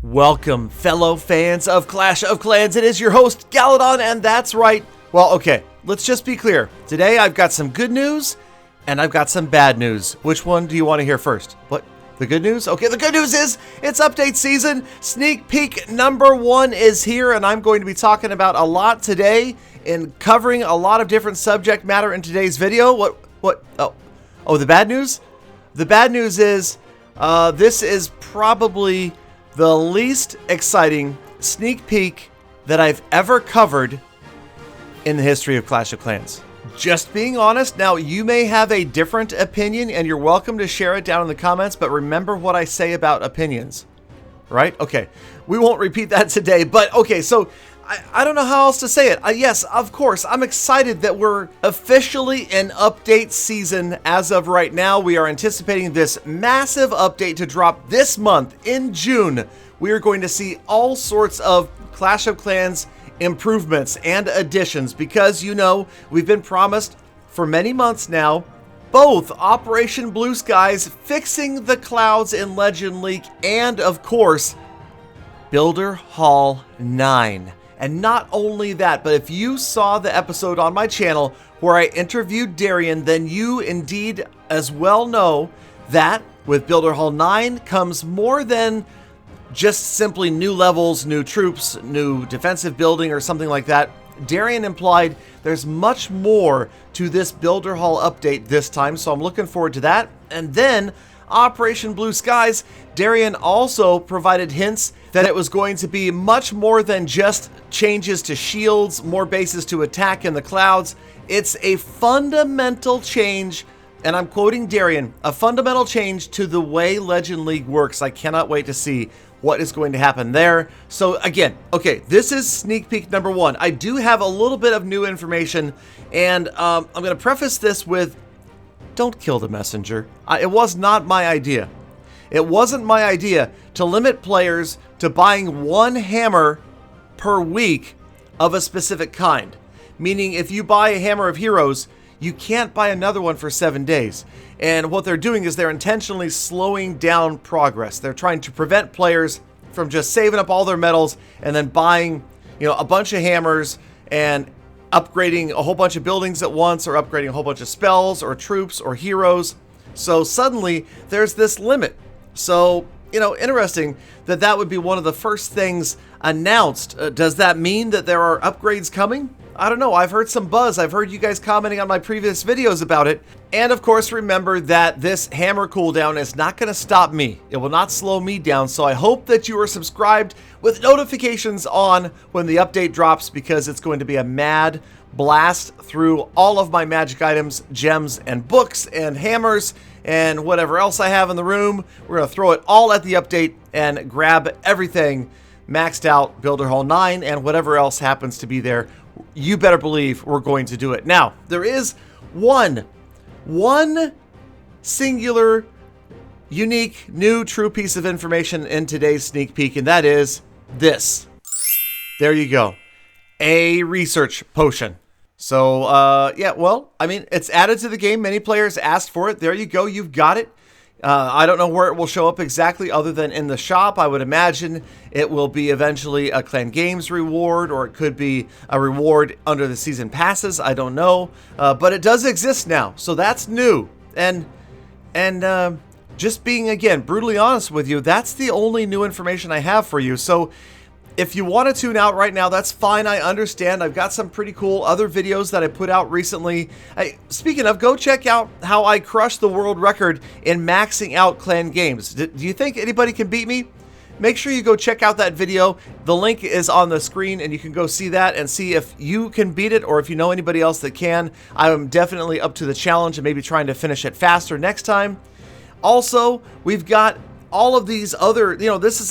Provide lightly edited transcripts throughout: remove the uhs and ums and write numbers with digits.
Welcome, fellow fans of Clash of Clans. It is your host, Galadon, and that's right. Well, okay, let's just be clear. Today, I've got some good news, and I've got some bad news. Which one do you want to hear first? What? The good news? Okay, the good news is it's update season. Sneak peek number 1 is here, and I'm going to be talking about a lot today and covering a lot of different subject matter in today's video. What? Oh, the bad news? The bad news is this is probably the least exciting sneak peek that I've ever covered in the history of Clash of Clans. Just being honest. Now, you may have a different opinion, and you're welcome to share it down in the comments, but remember what I say about opinions, right? Okay, we won't repeat that today, but okay, so I don't know how else to say it. Yes, of course, I'm excited that we're officially in update season as of right now. We are anticipating this massive update to drop this month in June. We are going to see all sorts of Clash of Clans improvements and additions because, you know, we've been promised for many months now both Operation Blue Skies, fixing the clouds in Legend League, and of course, Builder Hall 9. And not only that, but if you saw the episode on my channel where I interviewed Darian, then you indeed as well know that with Builder Hall 9 comes more than just simply new levels, new troops, new defensive building, or something like that. Darian implied there's much more to this Builder Hall update this time, so I'm looking forward to that. And then Operation Blue Skies, Darian also provided hints that it was going to be much more than just changes to shields, more bases to attack in the clouds. It's a fundamental change, and I'm quoting Darian, a fundamental change to the way Legend League works. I cannot wait to see what is going to happen there. So again, okay, this is sneak peek number 1. I do have a little bit of new information, and I'm going to preface this with, don't kill the messenger. It was not my idea. It wasn't my idea to limit players to buying one hammer per week of a specific kind. Meaning if you buy a hammer of heroes, you can't buy another one for 7 days. And what they're doing is they're intentionally slowing down progress. They're trying to prevent players from just saving up all their medals and then buying, a bunch of hammers and upgrading a whole bunch of buildings at once, or upgrading a whole bunch of spells or troops or heroes. So suddenly there's this limit. So, interesting that would be one of the first things announced. Does that mean that there are upgrades coming? I don't know. I've heard some buzz. I've heard you guys commenting on my previous videos about it. And of course, remember that this hammer cooldown is not going to stop me. It will not slow me down. So I hope that you are subscribed with notifications on when the update drops, because it's going to be a mad blast through all of my magic items, gems, and books, and hammers, and whatever else I have in the room. We're going to throw it all at the update and grab everything maxed out, Builder Hall 9, and whatever else happens to be there. You better believe we're going to do it. Now, there is one singular, unique, new, true piece of information in today's sneak peek, and that is this. There you go. A research potion. So, yeah, well, I mean, it's added to the game. Many players asked for it. There you go. You've got it. I don't know where it will show up exactly other than in the shop. I would imagine it will be eventually a Clan Games reward, or it could be a reward under the season passes. I don't know. But it does exist now. So that's new. And just being, again, brutally honest with you, that's the only new information I have for you. So if you want to tune out right now, that's fine. I understand. I've got some pretty cool other videos that I put out recently. Speaking of, go check out how I crushed the world record in maxing out Clan Games. Do you think anybody can beat me? Make sure you go check out that video. The link is on the screen, and you can go see that and see if you can beat it, or if you know anybody else that can. I'm definitely up to the challenge and maybe trying to finish it faster next time. Also, we've got all of these other, this is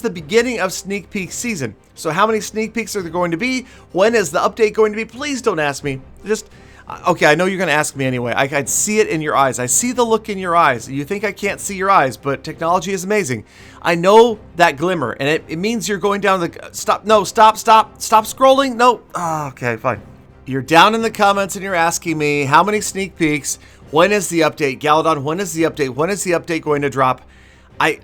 the beginning of sneak peek season. So how many sneak peeks are there going to be? When is the update going to be? Please don't ask me. Just, okay, I know you're going to ask me anyway. I can see it in your eyes. I see the look in your eyes. You think I can't see your eyes, but technology is amazing. I know that glimmer, and it means you're going down the, stop scrolling. No, okay, fine. You're down in the comments and you're asking me how many sneak peeks, when is the update? Galadon, when is the update? When is the update going to drop? I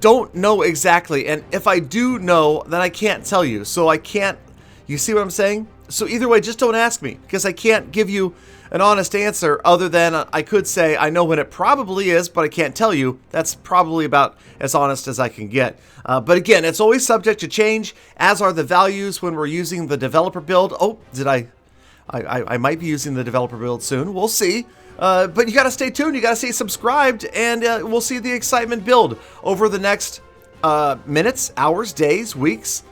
don't know exactly. And if I do know, then I can't tell you. So I can't, you see what I'm saying? So either way, just don't ask me, because I can't give you an honest answer other than I could say I know when it probably is, but I can't tell you. That's probably about as honest as I can get. But again, it's always subject to change, as are the values when we're using the developer build. Oh, did I might be using the developer build soon. We'll see. But you got to stay tuned. You got to stay subscribed, and we'll see the excitement build over the next minutes, hours, days, weeks.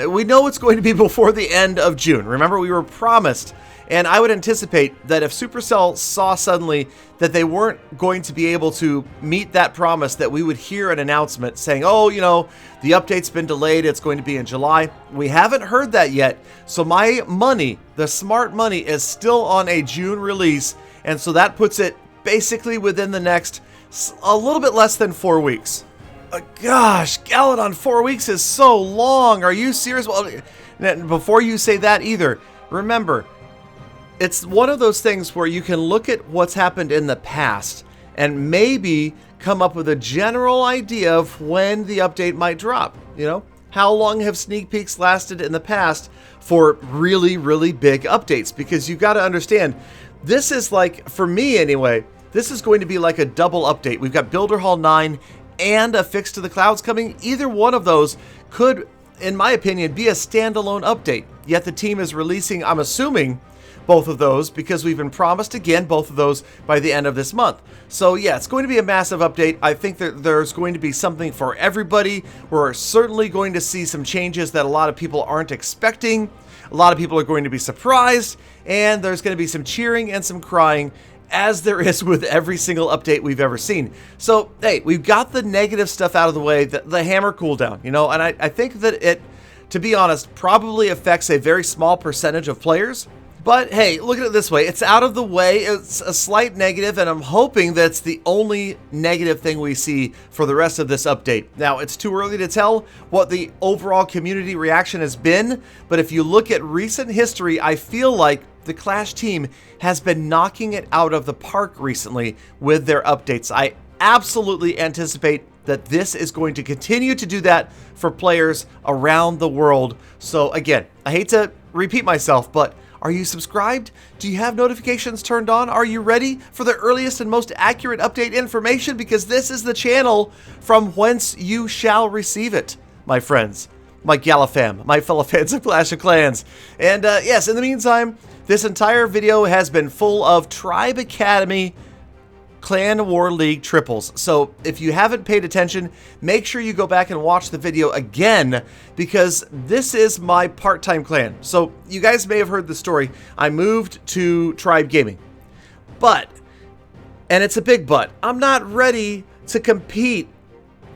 We know it's going to be before the end of June. Remember, we were promised, and I would anticipate that if Supercell saw suddenly that they weren't going to be able to meet that promise, that we would hear an announcement saying, oh, you know, the update's been delayed, it's going to be in July. We haven't heard that yet, so my money, the smart money, is still on a June release, and so that puts it basically within the next a little bit less than 4 weeks. Gosh, Galadon, 4 weeks is so long. Are you serious? Well, before you say that either, remember, it's one of those things where you can look at what's happened in the past and maybe come up with a general idea of when the update might drop. You know, how long have sneak peeks lasted in the past for really, really big updates? Because you got to understand, this is like, for me anyway, this is going to be like a double update. We've got Builder Hall 9 and a Fix to the Clouds coming. Either one of those could, in my opinion, be a standalone update. Yet the team is releasing, I'm assuming, both of those, because we've been promised, again, both of those by the end of this month. So yeah, it's going to be a massive update. I think that there's going to be something for everybody. We're certainly going to see some changes that a lot of people aren't expecting. A lot of people are going to be surprised, and there's going to be some cheering and some crying, as there is with every single update we've ever seen. So, hey, we've got the negative stuff out of the way, the hammer cooldown, you know, and I think that it, to be honest, probably affects a very small percentage of players. But hey, look at it this way. It's out of the way. It's a slight negative, and I'm hoping that's the only negative thing we see for the rest of this update. Now, it's too early to tell what the overall community reaction has been, but if you look at recent history, I feel like the Clash team has been knocking it out of the park recently with their updates. I absolutely anticipate that this is going to continue to do that for players around the world. So again, I hate to repeat myself, but are you subscribed? Do you have notifications turned on? Are you ready for the earliest and most accurate update information? Because this is the channel from whence you shall receive it, my friends, my Galafam, my fellow fans of Clash of Clans. And yes, in the meantime, this entire video has been full of Tribe Academy Clan War League triples. So if you haven't paid attention, make sure you go back and watch the video again, because this is my part-time clan. So you guys may have heard the story. I moved to Tribe Gaming, but, and it's a big but, I'm not ready to compete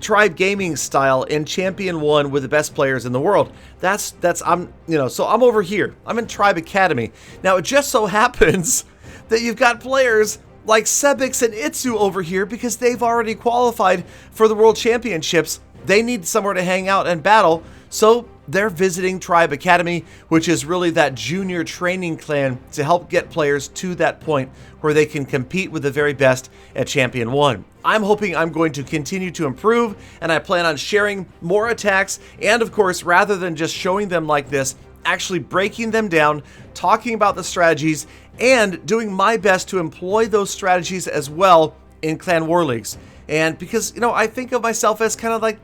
Tribe Gaming style in Champion 1 with the best players in the world. I'm, you know, so I'm over here. I'm in Tribe Academy. Now, it just so happens that you've got players like Sebix and Itzu over here because they've already qualified for the World Championships. They need somewhere to hang out and battle, so they're visiting Tribe Academy, which is really that junior training clan to help get players to that point where they can compete with the very best at Champion 1. I'm hoping I'm going to continue to improve, and I plan on sharing more attacks, and of course, rather than just showing them like this, actually breaking them down, talking about the strategies, and doing my best to employ those strategies as well in Clan War Leagues. And because, you know, I think of myself as kind of like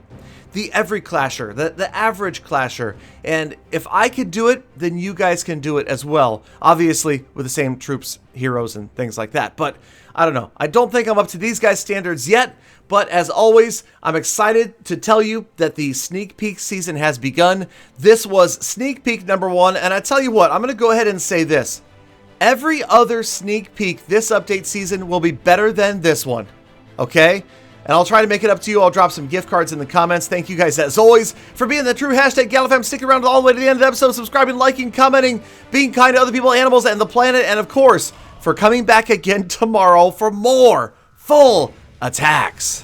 the every clasher, the average clasher. And if I could do it, then you guys can do it as well. Obviously, with the same troops, heroes, and things like that. But I don't know. I don't think I'm up to these guys' standards yet. But as always, I'm excited to tell you that the sneak peek season has begun. This was sneak peek number 1. And I tell you what, I'm going to go ahead and say this. Every other sneak peek this update season will be better than this one. Okay? And I'll try to make it up to you. I'll drop some gift cards in the comments. Thank you guys, as always, for being the true hashtag Galafam. Stick around all the way to the end of the episode, subscribing, liking, commenting, being kind to other people, animals, and the planet. And of course, for coming back again tomorrow for more full attacks.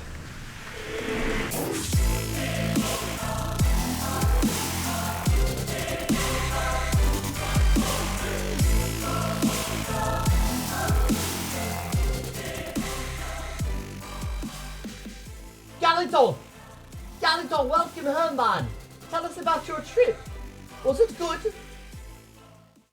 Galadon! Galadon, welcome home, man. Tell us about your trip. Was it good?